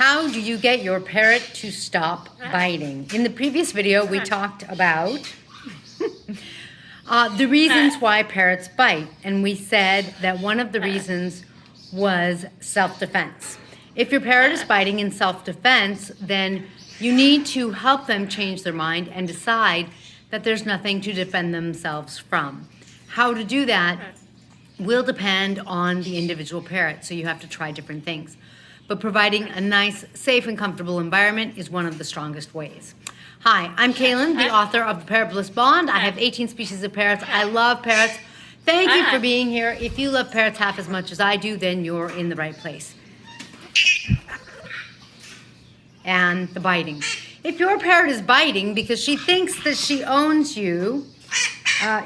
How do you get your parrot to stop biting? In the previous video, we talked about the reasons why parrots bite. And we said that one of the reasons was self-defense. If your parrot is biting in self-defense, then you need to help them change their mind and decide that there's nothing to defend themselves from. How to do that will depend on the individual parrot, so you have to try different things. But providing a nice, safe, and comfortable environment is one of the strongest ways. Hi, I'm Kaylin, the author of the Parrot Bliss Bond. I have 18 species of parrots. I love parrots. Thank you for being here. If you love parrots half as much as I do, then you're in the right place. And the biting. If your parrot is biting because she thinks that she owns you,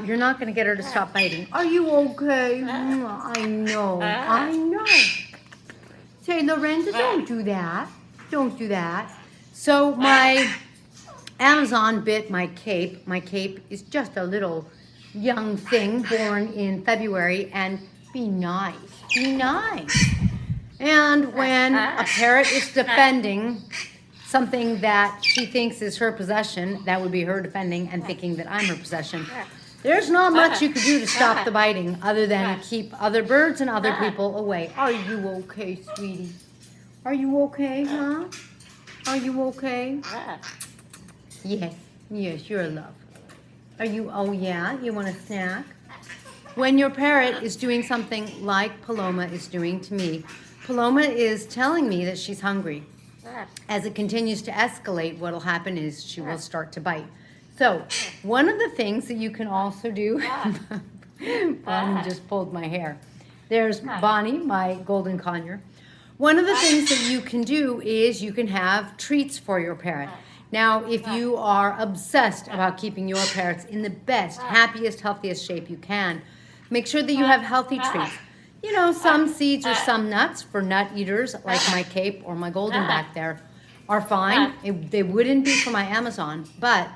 you're not going to get her to stop biting. Are you okay? I know. Say, Lorenzo, don't do that. Don't do that. So my Amazon bit my cape. My cape is just a little young thing born in February. And be nice. Be nice. And when a parrot is defending something that she thinks is her possession, that would be her defending and thinking that I'm her possession, there's not much you could do to stop the biting other than keep other birds and other people away. Are you okay, sweetie? Are you okay, huh? Are you okay? Yes, yes, you're a love. Are you, oh yeah, you want a snack? When your parrot is doing something like Paloma is doing to me, Paloma is telling me that she's hungry. As it continues to escalate, what will happen is she will start to bite. So, one of the things that you can also do, Bonnie just pulled my hair. There's Bonnie, my golden conure. One of the things that you can do is you can have treats for your parrot. Now, if you are obsessed about keeping your parrots in the best, happiest, healthiest shape you can, make sure that you have healthy treats. You know, some seeds or some nuts for nut eaters, like my cape or my golden back there, are fine. They wouldn't be for my Amazon, but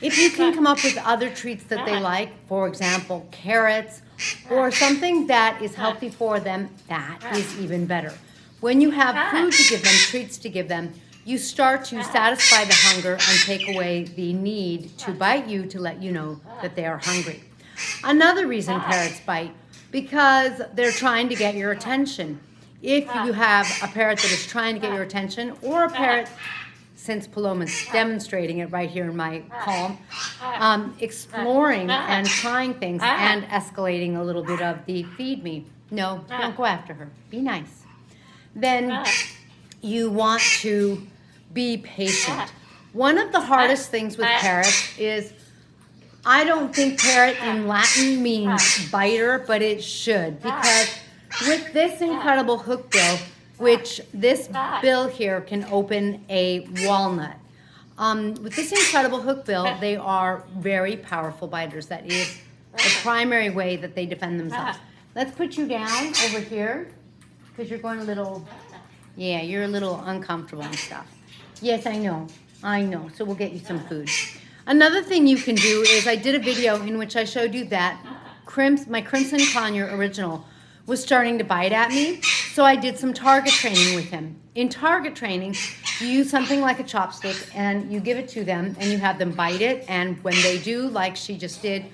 if you can come up with other treats that they like, for example, carrots, or something that is healthy for them, that is even better. When you have food to give them, treats to give them, you start to satisfy the hunger and take away the need to bite you to let you know that they are hungry. Another reason parrots bite, because they're trying to get your attention. If you have a parrot that is trying to get your attention, or a parrot, since Paloma's demonstrating it right here in my palm, exploring and trying things and escalating a little bit of the feed me. No, don't go after her. Be nice. Then you want to be patient. One of the hardest things with parrots is, I don't think parrot in Latin means biter, but it should, because with this incredible hook bill, which this bill here can open a walnut. With this incredible hook bill, they are very powerful biters. That is the primary way that they defend themselves. Let's put you down over here, because you're going a little, yeah, you're a little uncomfortable and stuff. Yes, I know, so we'll get you some food. Another thing you can do is, I did a video in which I showed you that my Crimson Conure original was starting to bite at me, so I did some target training with him. In target training, you use something like a chopstick and you give it to them and you have them bite it, and when they do, like she just did,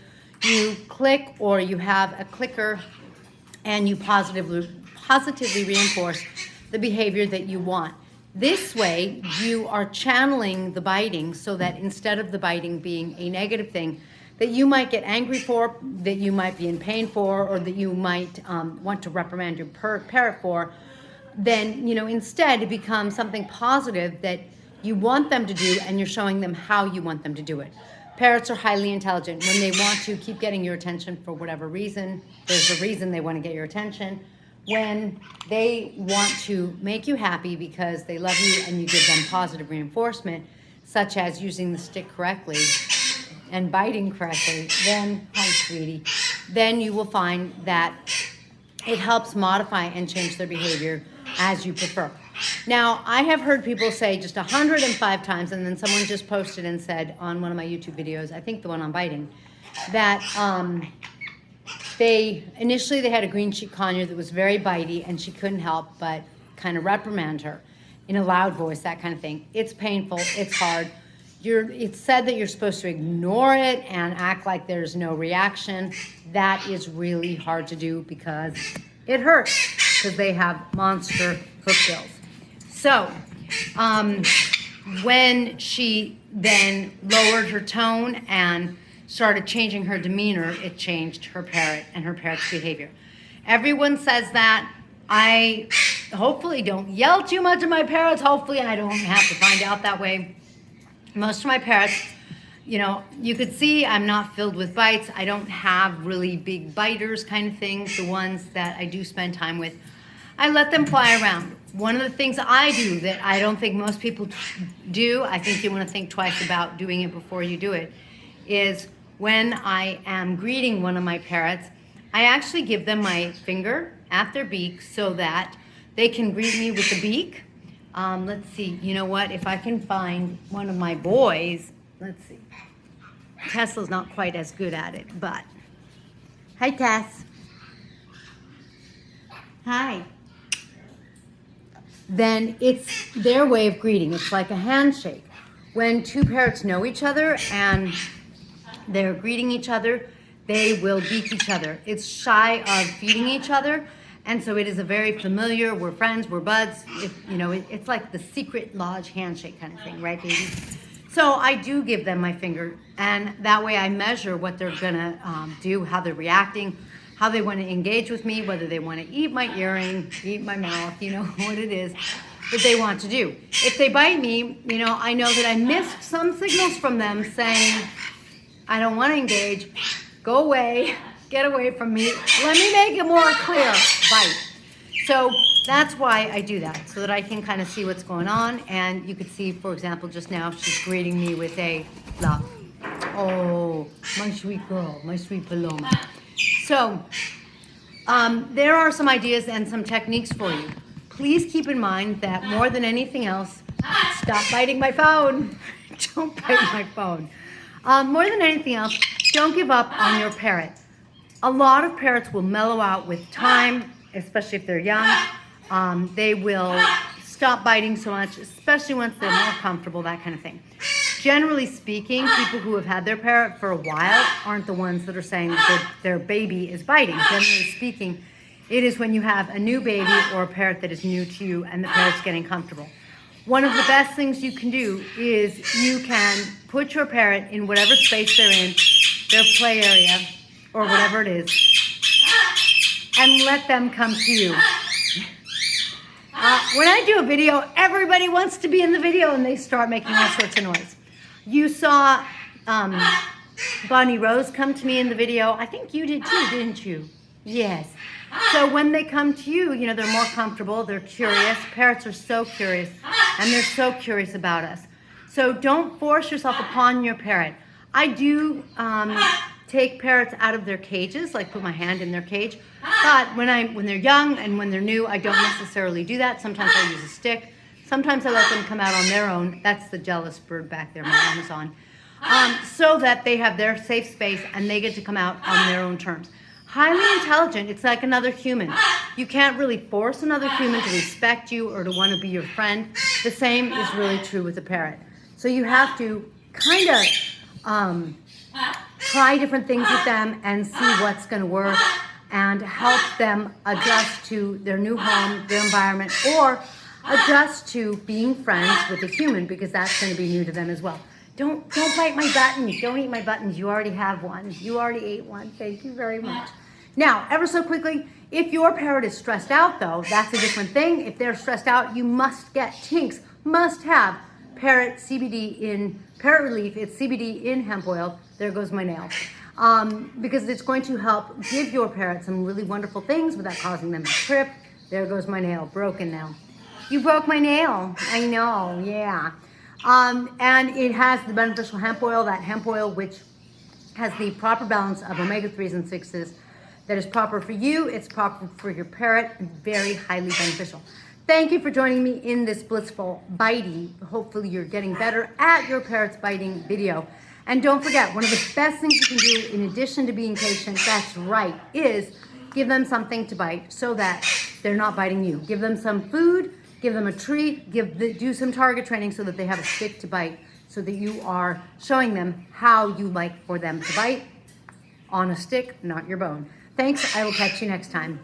you click, or you have a clicker, and you positively reinforce the behavior that you want. This way, you are channeling the biting so that instead of the biting being a negative thing that you might get angry for, that you might be in pain for, or that you might want to reprimand your parrot for, then, you know, instead it becomes something positive that you want them to do, and you're showing them how you want them to do it. Parrots are highly intelligent. When they want to keep getting your attention for whatever reason, there's a reason they want to get your attention. When they want to make you happy because they love you and you give them positive reinforcement, such as using the stick correctly and biting correctly, then, hi sweetie, then you will find that it helps modify and change their behavior as you prefer. Now, I have heard people say just 105 times, and then someone just posted and said on one of my YouTube videos, I think the one on biting, that initially they had a green cheek conure that was very bitey, and she couldn't help but kind of reprimand her. in a loud voice, that kind of thing. It's painful, it's hard. It's said that you're supposed to ignore it and act like there's no reaction. That is really hard to do because it hurts, because they have monster hook bills. So, when she then lowered her tone and started changing her demeanor, it changed her parrot and her parrot's behavior. Everyone says that. I hopefully don't yell too much at my parrots, hopefully, and I don't have to find out that way. Most of my parrots, you could see I'm not filled with bites. I don't have really big biters kind of things, the ones that I do spend time with. I let them fly around. One of the things I do that I don't think most people do, I think you want to think twice about doing it before you do it, is when I am greeting one of my parrots, I actually give them my finger at their beak so that they can greet me with the beak. Let's see, you know what, if I can find one of my boys, let's see. Tesla's not quite as good at it, but. Hi, Tess. Hi. Then it's their way of greeting. It's like a handshake. When two parrots know each other and they're greeting each other, they will beak each other. It's shy of feeding each other. And so it is a very familiar, we're friends, we're buds. It's like the secret lodge handshake kind of thing, right, baby? So I do give them my finger, and that way I measure what they're gonna do, how they're reacting, how they want to engage with me, whether they want to eat my earring, eat my mouth, what it is that they want to do. If they bite me, I know that I missed some signals from them saying, I don't want to engage, go away, get away from me, let me make it more clear, bite. So that's why I do that, so that I can kind of see what's going on. And you could see, for example, just now she's greeting me with a love. Oh, my sweet girl, my sweet Paloma. So there are some ideas and some techniques for you. Please keep in mind that more than anything else, stop biting my phone. Don't bite my phone. More than anything else, don't give up on your parrot. A lot of parrots will mellow out with time, especially if they're young. They will stop biting so much, especially once they're more comfortable, that kind of thing. Generally speaking, people who have had their parrot for a while aren't the ones that are saying that their baby is biting. Generally speaking, it is when you have a new baby or a parrot that is new to you and the parrot's getting comfortable. One of the best things you can do is you can put your parrot in whatever space they're in, their play area, or whatever it is, and let them come to you. When I do a video, everybody wants to be in the video and they start making all sorts of noise. You saw Bonnie Rose come to me in the video. I think you did too, didn't you? Yes. So when they come to you, they're more comfortable, they're curious. Parrots are so curious, and they're so curious about us. So don't force yourself upon your parrot. I do take parrots out of their cages, like put my hand in their cage. But when they're young and when they're new, I don't necessarily do that. Sometimes I use a stick. Sometimes I let them come out on their own. That's the jealous bird back there, my Amazon. So that they have their safe space and they get to come out on their own terms. Highly intelligent, it's like another human. You can't really force another human to respect you or to want to be your friend. The same is really true with a parrot. So you have to kind of try different things with them and see what's going to work and help them adjust to their new home, their environment, or adjust to being friends with a human, because that's going to be new to them as well. Don't bite my buttons. Don't eat my buttons. You already have one. You already ate one. Thank you very much. Now, ever so quickly, if your parrot is stressed out, though, that's a different thing. If they're stressed out, you must get Tinks. Must have Parrot CBD in Parrot Relief. It's CBD in hemp oil. There goes my nail. Because it's going to help give your parrot some really wonderful things without causing them to trip. There goes my nail. Broken now. You broke my nail. I know. Yeah. And it has the beneficial hemp oil, that hemp oil which has the proper balance of omega-3s and 6s that is proper for you, it's proper for your parrot, and very highly beneficial. Thank you for joining me in this blissful bitey. Hopefully you're getting better at your parrot's biting video. And don't forget, one of the best things you can do in addition to being patient, that's right, is give them something to bite so that they're not biting you. Give them some food. Give them a treat, do some target training so that they have a stick to bite, so that you are showing them how you like for them to bite on a stick, not your bone. Thanks, I will catch you next time.